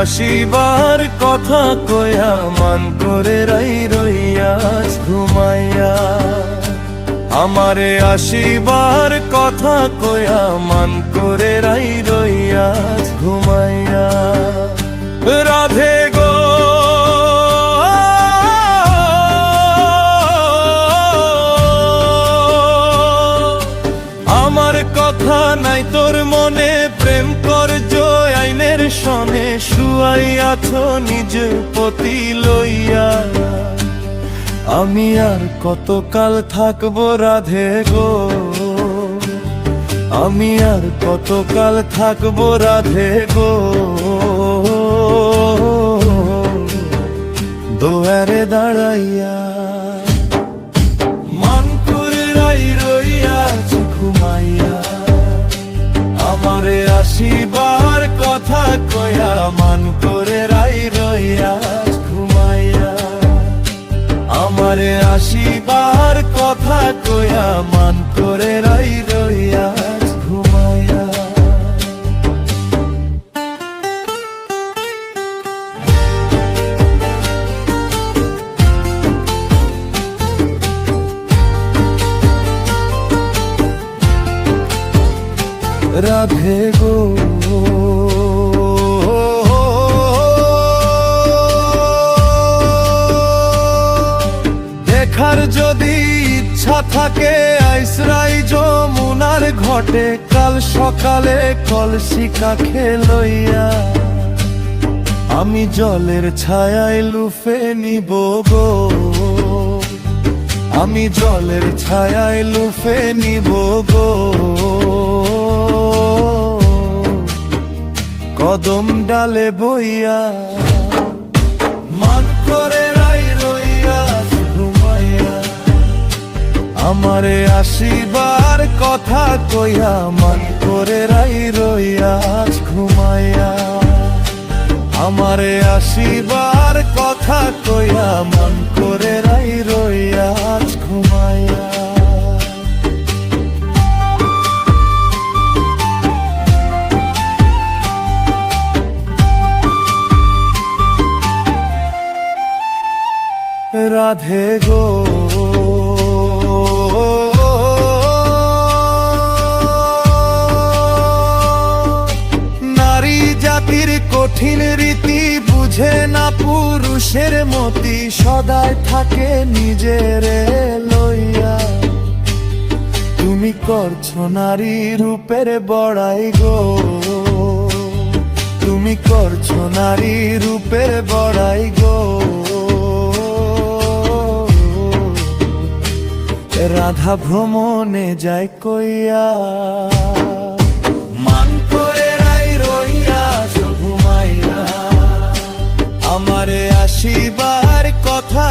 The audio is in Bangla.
আসিবার কথা কয়া মান করে রইয়াছ ঘুমাইয়া, আমারে আসিবার কথা কয়া মান করে রইয়াছ ঘুমাইয়া। রাধে গো আমার কথা নাই তোর মনে, প্রেম করজ আইনের সনে শুয়াইয়াছ নিজ পতি লইয়া। আমি আর কতকাল থাকবো রাধে গো, আমি আর কতকাল থাকবো রাধে গো, দোয়ারে দাঁড়াইয়া। মান করে রইয়াছ ঘুমাইয়া, আমারে আসিবার কথা কয়া মান করে রইয়াছ ঘুমাইয়া, আমারে আসিবার কথা কয়া মান করে রইয়াছ ঘুমাইয়া। রাধে গো দেখার যদি ইচ্ছা থাকে আইসরাই যমুনার ঘটে, কাল সকালে কলসি কাখে লইয়া। আমি জলের ছায়ায় লুফে নিব গো, আমি জলের ছায়ায় লুফে নিব গো, কদম ডালে বইয়া। মান করে রইয়াছ ঘুমাইয়া, আমারে আসিবার কথা কইয়া মান করে রইয়াছ ঘুমাইয়া, আমারে আসিবার কথা কইয়া মান করে রইয়াছ ঘুমাইয়া। রাধে গো নারী জাতির কঠিন রীতি বুঝে না পুরুষের মতি, সদাই থাকে নিজের লইয়া। তুমি করছো নারী রূপের বড়াই গো, তুমি করছো নারী রূপের বড়াই গো, রাধা ভ্রমণে যায় কইয়া। মান করে রইয়াছ ঘুমাইয়া, আমারে আসিবার কথা